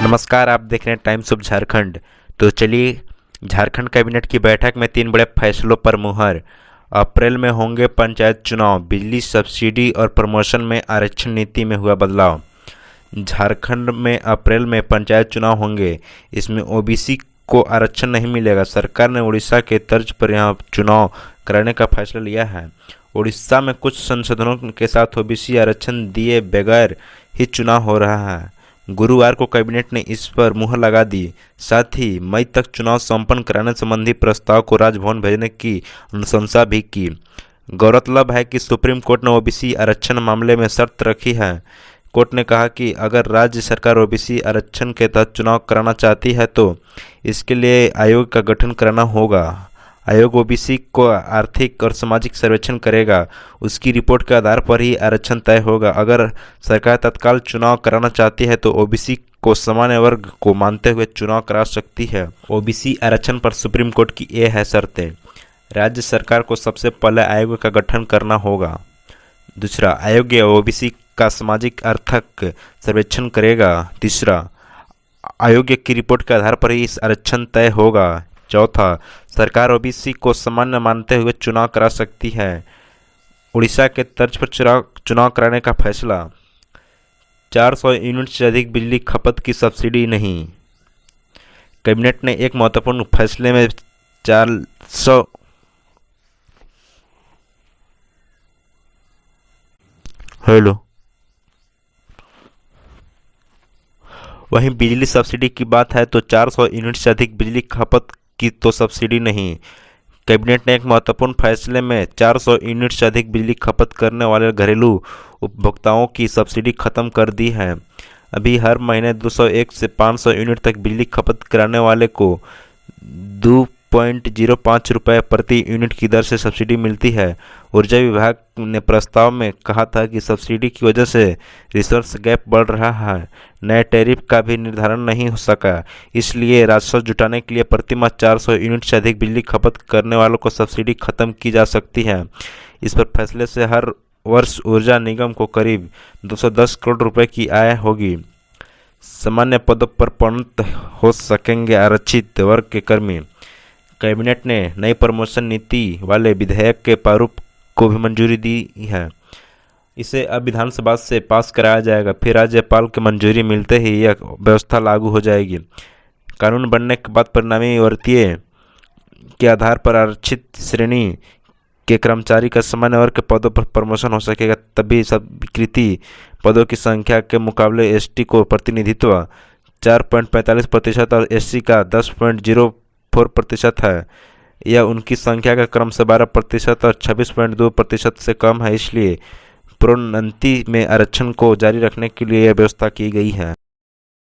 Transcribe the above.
नमस्कार, आप देख रहे हैं टाइम्स ऑफ झारखंड। तो चलिए, झारखंड कैबिनेट की बैठक में 3 बड़े फैसलों पर मुहर। अप्रैल में होंगे पंचायत चुनाव, बिजली सब्सिडी और प्रमोशन में आरक्षण नीति में हुआ बदलाव। झारखंड में अप्रैल में पंचायत चुनाव होंगे, इसमें ओबीसी को आरक्षण नहीं मिलेगा। सरकार ने उड़ीसा के तर्ज पर यहां चुनाव कराने का फैसला लिया है। उड़ीसा में कुछ संशोधनों के साथ ओबीसी आरक्षण दिए बगैर ही चुनाव हो रहा है। गुरुवार को कैबिनेट ने इस पर मुहर लगा दी। साथ ही मई तक चुनाव संपन्न कराने संबंधी प्रस्ताव को राजभवन भेजने की अनुशंसा भी की। गौरतलब है कि सुप्रीम कोर्ट ने ओबीसी आरक्षण मामले में शर्त रखी है। कोर्ट ने कहा कि अगर राज्य सरकार ओबीसी आरक्षण के तहत चुनाव कराना चाहती है तो इसके लिए आयोग का गठन कराना होगा। आयोग ओबीसी को आर्थिक और सामाजिक सर्वेक्षण करेगा, उसकी रिपोर्ट के आधार पर ही आरक्षण तय होगा। अगर सरकार तत्काल चुनाव कराना चाहती है तो ओबीसी को सामान्य वर्ग को मानते हुए चुनाव करा सकती है। ओबीसी आरक्षण पर सुप्रीम कोर्ट की ये है शर्तें। राज्य सरकार को सबसे पहले आयोग का गठन करना होगा। दूसरा, आयोग ओबीसी का सामाजिक आर्थिक सर्वेक्षण करेगा। तीसरा, आयोग की रिपोर्ट के आधार पर ही इस आरक्षण तय होगा। चौथा, सरकार ओबीसी को सामान्य मानते हुए चुनाव करा सकती है। उड़ीसा के तर्ज पर चुनाव कराने का फैसला। 400 यूनिट से अधिक बिजली खपत की सब्सिडी नहीं। कैबिनेट ने एक महत्वपूर्ण फैसले में 400 वहीं बिजली सब्सिडी की बात है तो 400 यूनिट से अधिक बिजली खपत की तो सब्सिडी नहीं। कैबिनेट ने एक महत्वपूर्ण फैसले में 400 यूनिट से अधिक बिजली खपत करने वाले घरेलू उपभोक्ताओं की सब्सिडी खत्म कर दी है। अभी हर महीने 201 से 500 यूनिट तक बिजली खपत कराने वाले को 2.05 रुपये प्रति यूनिट की दर से सब्सिडी मिलती है। ऊर्जा विभाग ने प्रस्ताव में कहा था कि सब्सिडी की वजह से रिसोर्स गैप बढ़ रहा है। नए टैरिफ का भी निर्धारण नहीं हो सका, इसलिए राजस्व जुटाने के लिए प्रतिमाह 400 यूनिट से अधिक बिजली खपत करने वालों को सब्सिडी खत्म की जा सकती है। इस पर फैसले से हर वर्ष ऊर्जा निगम को करीब 210 करोड़ रुपए की आय होगी। सामान्य पदों पर प्रोन्नत हो सकेंगे आरक्षित वर्ग के कर्मी। कैबिनेट ने नई प्रमोशन नीति वाले विधेयक के प्रारूप को भी मंजूरी दी है। इसे अब विधानसभा से पास कराया जाएगा, फिर राज्यपाल की मंजूरी मिलते ही यह व्यवस्था लागू हो जाएगी। कानून बनने के बाद परिणामी वर्गीय के आधार पर आरक्षित श्रेणी के कर्मचारी का सामान्य वर्ग के पदों पर प्रमोशन हो सकेगा। तभी स्वीकृति पदों की संख्या के मुकाबले एसटी को प्रतिनिधित्व 4.45% और एससी का 10.04% है। यह उनकी संख्या का क्रमशः 12% और 26.2% से कम है, इसलिए प्रोन्नति में आरक्षण को जारी रखने के लिए यह व्यवस्था की गई है।